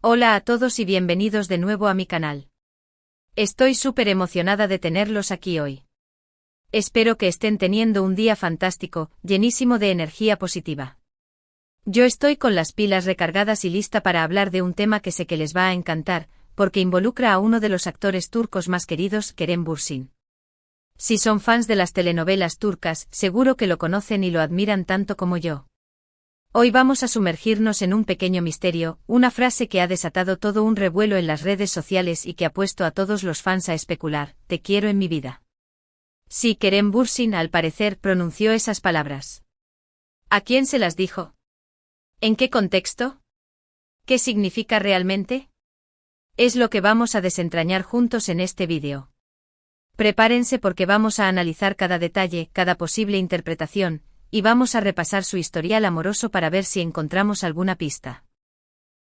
Hola a todos y bienvenidos de nuevo a mi canal. Estoy súper emocionada de tenerlos aquí hoy. Espero que estén teniendo un día fantástico, llenísimo de energía positiva. Yo estoy con las pilas recargadas y lista para hablar de un tema que sé que les va a encantar, porque involucra a uno de los actores turcos más queridos, Kerem Bürsin. Si son fans de las telenovelas turcas, seguro que lo conocen y lo admiran tanto como yo. Hoy vamos a sumergirnos en un pequeño misterio, una frase que ha desatado todo un revuelo en las redes sociales y que ha puesto a todos los fans a especular: te quiero en mi vida. Sí, Kerem Bürsin al parecer pronunció esas palabras. ¿A quién se las dijo? ¿En qué contexto? ¿Qué significa realmente? Es lo que vamos a desentrañar juntos en este vídeo. Prepárense porque vamos a analizar cada detalle, cada posible interpretación, y vamos a repasar su historial amoroso para ver si encontramos alguna pista.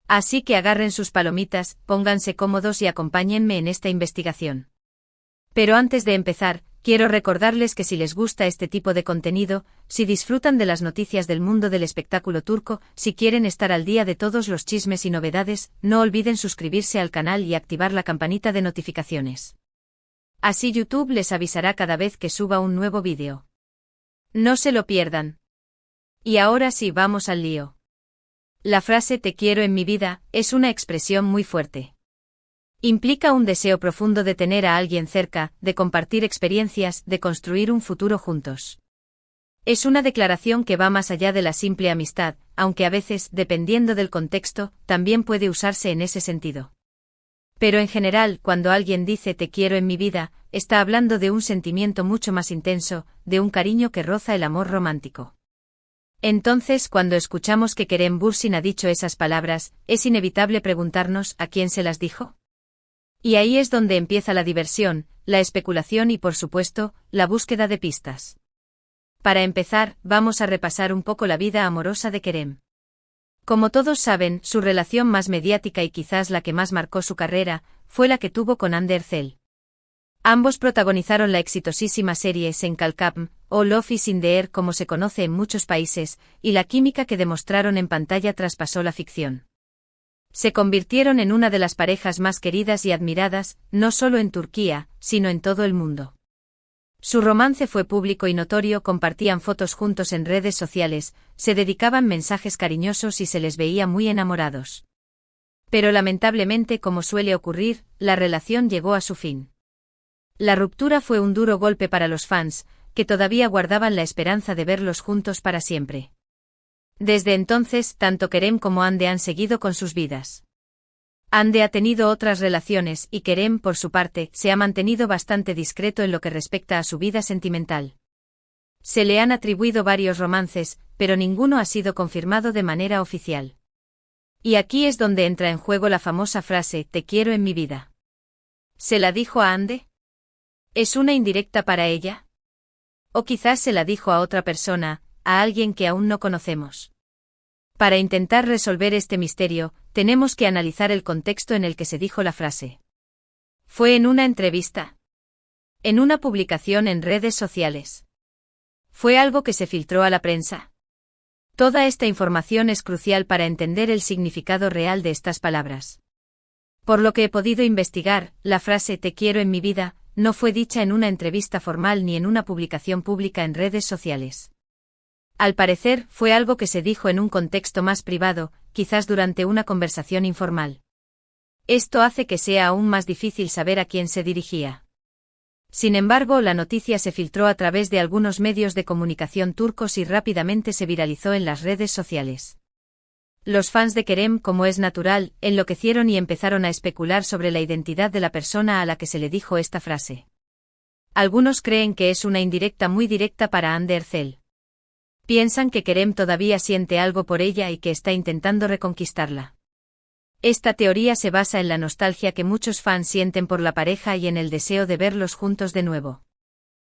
Así que agarren sus palomitas, pónganse cómodos y acompáñenme en esta investigación. Pero antes de empezar, quiero recordarles que si les gusta este tipo de contenido, si disfrutan de las noticias del mundo del espectáculo turco, si quieren estar al día de todos los chismes y novedades, no olviden suscribirse al canal y activar la campanita de notificaciones. Así YouTube les avisará cada vez que suba un nuevo vídeo. No se lo pierdan. Y ahora sí, vamos al lío. La frase "te quiero en mi vida" es una expresión muy fuerte. Implica un deseo profundo de tener a alguien cerca, de compartir experiencias, de construir un futuro juntos. Es una declaración que va más allá de la simple amistad, aunque a veces, dependiendo del contexto, también puede usarse en ese sentido. Pero en general, cuando alguien dice "te quiero en mi vida", está hablando de un sentimiento mucho más intenso, de un cariño que roza el amor romántico. Entonces, cuando escuchamos que Kerem Bürsin ha dicho esas palabras, es inevitable preguntarnos ¿a quién se las dijo? Y ahí es donde empieza la diversión, la especulación y, por supuesto, la búsqueda de pistas. Para empezar, vamos a repasar un poco la vida amorosa de Kerem. Como todos saben, su relación más mediática y quizás la que más marcó su carrera, fue la que tuvo con Hande Erçel. Ambos protagonizaron la exitosísima serie Sen Kalkapm, o Love is in the Air como se conoce en muchos países, y la química que demostraron en pantalla traspasó la ficción. Se convirtieron en una de las parejas más queridas y admiradas, no solo en Turquía, sino en todo el mundo. Su romance fue público y notorio, compartían fotos juntos en redes sociales, se dedicaban mensajes cariñosos y se les veía muy enamorados. Pero lamentablemente, como suele ocurrir, la relación llegó a su fin. La ruptura fue un duro golpe para los fans, que todavía guardaban la esperanza de verlos juntos para siempre. Desde entonces, tanto Kerem como Hande han seguido con sus vidas. Hande ha tenido otras relaciones y Kerem, por su parte, se ha mantenido bastante discreto en lo que respecta a su vida sentimental. Se le han atribuido varios romances, pero ninguno ha sido confirmado de manera oficial. Y aquí es donde entra en juego la famosa frase "te quiero en mi vida". ¿Se la dijo a Hande? ¿Es una indirecta para ella? ¿O quizás se la dijo a otra persona, a alguien que aún no conocemos? Para intentar resolver este misterio, tenemos que analizar el contexto en el que se dijo la frase. ¿Fue en una entrevista? ¿En una publicación en redes sociales? ¿Fue algo que se filtró a la prensa? Toda esta información es crucial para entender el significado real de estas palabras. Por lo que he podido investigar, la frase "te quiero en mi vida" no fue dicha en una entrevista formal ni en una publicación pública en redes sociales. Al parecer, fue algo que se dijo en un contexto más privado, quizás durante una conversación informal. Esto hace que sea aún más difícil saber a quién se dirigía. Sin embargo, la noticia se filtró a través de algunos medios de comunicación turcos y rápidamente se viralizó en las redes sociales. Los fans de Kerem, como es natural, enloquecieron y empezaron a especular sobre la identidad de la persona a la que se le dijo esta frase. Algunos creen que es una indirecta muy directa para Hande Erçel. Piensan que Kerem todavía siente algo por ella y que está intentando reconquistarla. Esta teoría se basa en la nostalgia que muchos fans sienten por la pareja y en el deseo de verlos juntos de nuevo.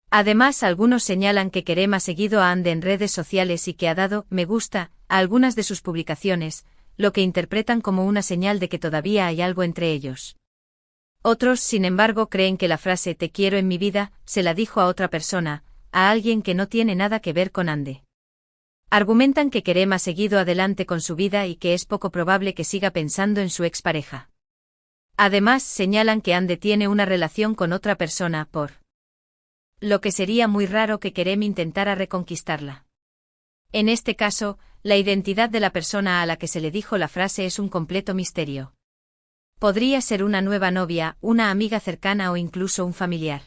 Además, algunos señalan que Kerem ha seguido a Hande en redes sociales y que ha dado "me gusta" a algunas de sus publicaciones, lo que interpretan como una señal de que todavía hay algo entre ellos. Otros, sin embargo, creen que la frase "te quiero en mi vida" se la dijo a otra persona, a alguien que no tiene nada que ver con Hande. Argumentan que Kerem ha seguido adelante con su vida y que es poco probable que siga pensando en su expareja. Además, señalan que Hande tiene una relación con otra persona, por lo que sería muy raro que Kerem intentara reconquistarla. En este caso, la identidad de la persona a la que se le dijo la frase es un completo misterio. Podría ser una nueva novia, una amiga cercana o incluso un familiar.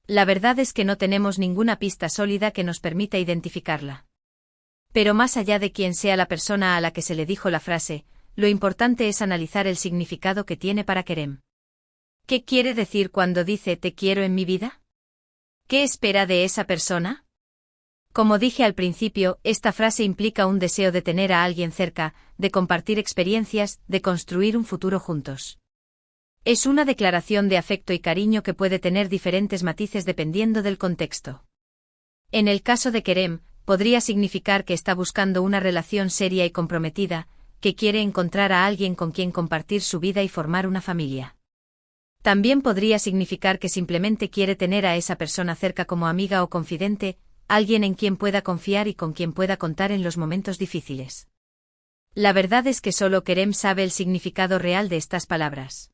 La verdad es que no tenemos ninguna pista sólida que nos permita identificarla. Pero más allá de quién sea la persona a la que se le dijo la frase, lo importante es analizar el significado que tiene para Kerem. ¿Qué quiere decir cuando dice "te quiero en mi vida"? ¿Qué espera de esa persona? Como dije al principio, esta frase implica un deseo de tener a alguien cerca, de compartir experiencias, de construir un futuro juntos. Es una declaración de afecto y cariño que puede tener diferentes matices dependiendo del contexto. En el caso de Kerem, podría significar que está buscando una relación seria y comprometida, que quiere encontrar a alguien con quien compartir su vida y formar una familia. También podría significar que simplemente quiere tener a esa persona cerca como amiga o confidente, alguien en quien pueda confiar y con quien pueda contar en los momentos difíciles. La verdad es que solo Kerem sabe el significado real de estas palabras.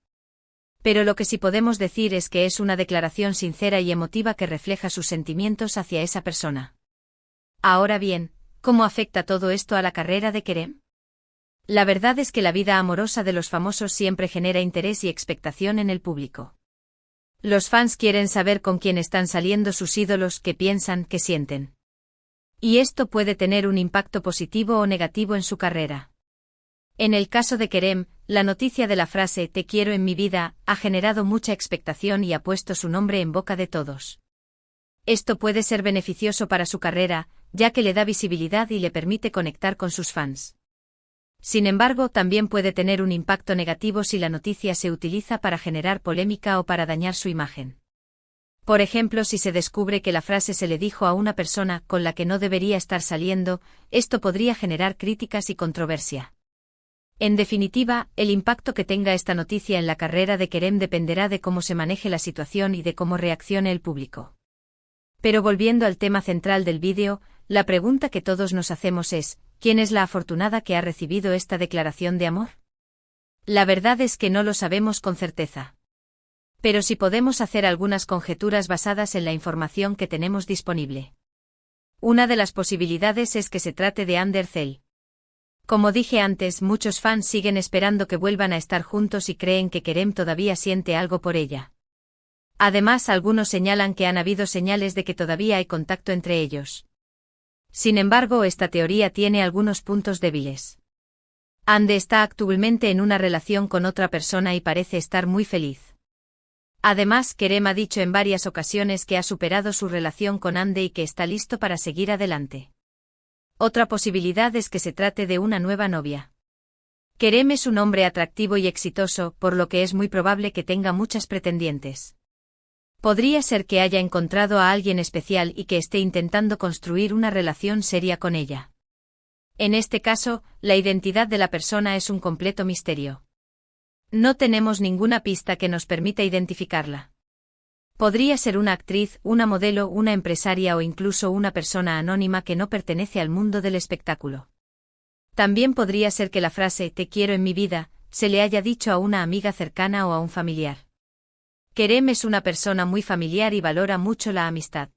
Pero lo que sí podemos decir es que es una declaración sincera y emotiva que refleja sus sentimientos hacia esa persona. Ahora bien, ¿cómo afecta todo esto a la carrera de Kerem? La verdad es que la vida amorosa de los famosos siempre genera interés y expectación en el público. Los fans quieren saber con quién están saliendo sus ídolos, qué piensan, qué sienten. Y esto puede tener un impacto positivo o negativo en su carrera. En el caso de Kerem, la noticia de la frase "te quiero en mi vida" ha generado mucha expectación y ha puesto su nombre en boca de todos. Esto puede ser beneficioso para su carrera, ya que le da visibilidad y le permite conectar con sus fans. Sin embargo, también puede tener un impacto negativo si la noticia se utiliza para generar polémica o para dañar su imagen. Por ejemplo, si se descubre que la frase se le dijo a una persona con la que no debería estar saliendo, esto podría generar críticas y controversia. En definitiva, el impacto que tenga esta noticia en la carrera de Kerem dependerá de cómo se maneje la situación y de cómo reaccione el público. Pero volviendo al tema central del vídeo, la pregunta que todos nos hacemos es, ¿quién es la afortunada que ha recibido esta declaración de amor? La verdad es que no lo sabemos con certeza. Pero sí podemos hacer algunas conjeturas basadas en la información que tenemos disponible. Una de las posibilidades es que se trate de Ander Zel. Como dije antes, muchos fans siguen esperando que vuelvan a estar juntos y creen que Kerem todavía siente algo por ella. Además, algunos señalan que han habido señales de que todavía hay contacto entre ellos. Sin embargo, esta teoría tiene algunos puntos débiles. Hande está actualmente en una relación con otra persona y parece estar muy feliz. Además, Kerem ha dicho en varias ocasiones que ha superado su relación con Hande y que está listo para seguir adelante. Otra posibilidad es que se trate de una nueva novia. Kerem es un hombre atractivo y exitoso, por lo que es muy probable que tenga muchas pretendientes. Podría ser que haya encontrado a alguien especial y que esté intentando construir una relación seria con ella. En este caso, la identidad de la persona es un completo misterio. No tenemos ninguna pista que nos permita identificarla. Podría ser una actriz, una modelo, una empresaria o incluso una persona anónima que no pertenece al mundo del espectáculo. También podría ser que la frase "te quiero en mi vida" se le haya dicho a una amiga cercana o a un familiar. Kerem es una persona muy familiar y valora mucho la amistad.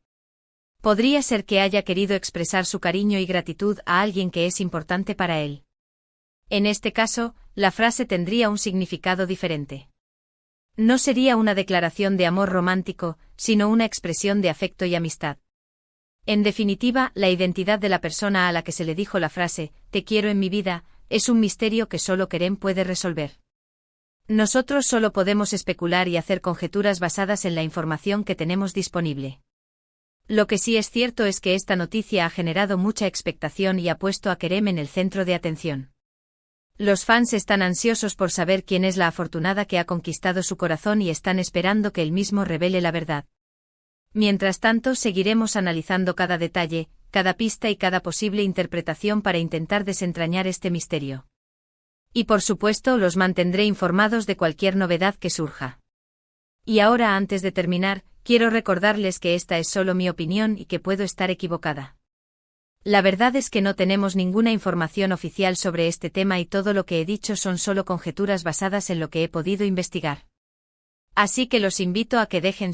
Podría ser que haya querido expresar su cariño y gratitud a alguien que es importante para él. En este caso, la frase tendría un significado diferente. No sería una declaración de amor romántico, sino una expresión de afecto y amistad. En definitiva, la identidad de la persona a la que se le dijo la frase "te quiero en mi vida" es un misterio que solo Kerem puede resolver. Nosotros solo podemos especular y hacer conjeturas basadas en la información que tenemos disponible. Lo que sí es cierto es que esta noticia ha generado mucha expectación y ha puesto a Kerem en el centro de atención. Los fans están ansiosos por saber quién es la afortunada que ha conquistado su corazón y están esperando que él mismo revele la verdad. Mientras tanto, seguiremos analizando cada detalle, cada pista y cada posible interpretación para intentar desentrañar este misterio. Y por supuesto, los mantendré informados de cualquier novedad que surja. Y ahora, antes de terminar, quiero recordarles que esta es solo mi opinión y que puedo estar equivocada. La verdad es que no tenemos ninguna información oficial sobre este tema y todo lo que he dicho son solo conjeturas basadas en lo que he podido investigar. Así que los invito a que dejen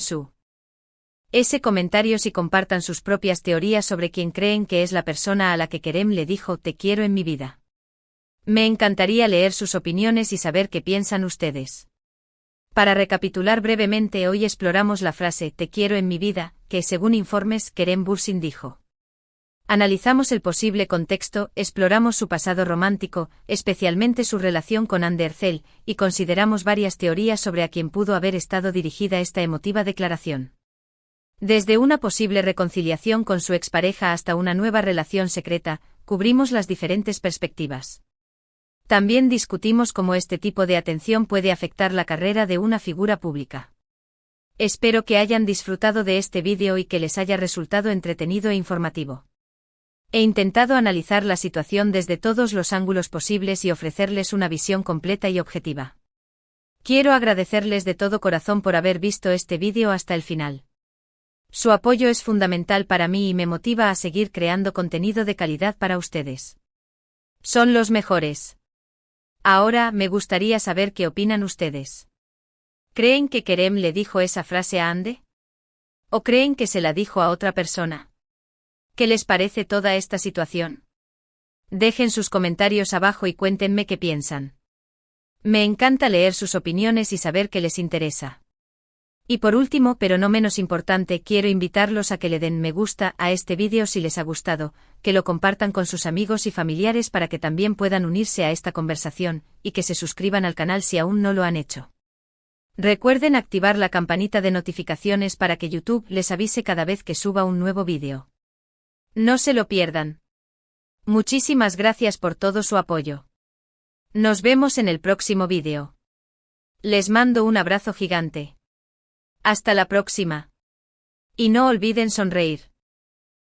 ese comentarios y compartan sus propias teorías sobre quién creen que es la persona a la que Kerem le dijo "te quiero en mi vida". Me encantaría leer sus opiniones y saber qué piensan ustedes. Para recapitular brevemente, hoy exploramos la frase "te quiero en mi vida", que según informes Kerem Bürsin dijo. Analizamos el posible contexto, exploramos su pasado romántico, especialmente su relación con Hande Erçel, y consideramos varias teorías sobre a quién pudo haber estado dirigida esta emotiva declaración. Desde una posible reconciliación con su expareja hasta una nueva relación secreta, cubrimos las diferentes perspectivas. También discutimos cómo este tipo de atención puede afectar la carrera de una figura pública. Espero que hayan disfrutado de este vídeo y que les haya resultado entretenido e informativo. He intentado analizar la situación desde todos los ángulos posibles y ofrecerles una visión completa y objetiva. Quiero agradecerles de todo corazón por haber visto este vídeo hasta el final. Su apoyo es fundamental para mí y me motiva a seguir creando contenido de calidad para ustedes. Son los mejores. Ahora, me gustaría saber qué opinan ustedes. ¿Creen que Kerem le dijo esa frase a Hande? ¿O creen que se la dijo a otra persona? ¿Qué les parece toda esta situación? Dejen sus comentarios abajo y cuéntenme qué piensan. Me encanta leer sus opiniones y saber qué les interesa. Y por último, pero no menos importante, quiero invitarlos a que le den me gusta a este vídeo si les ha gustado, que lo compartan con sus amigos y familiares para que también puedan unirse a esta conversación, y que se suscriban al canal si aún no lo han hecho. Recuerden activar la campanita de notificaciones para que YouTube les avise cada vez que suba un nuevo vídeo. No se lo pierdan. Muchísimas gracias por todo su apoyo. Nos vemos en el próximo vídeo. Les mando un abrazo gigante. Hasta la próxima. Y no olviden sonreír.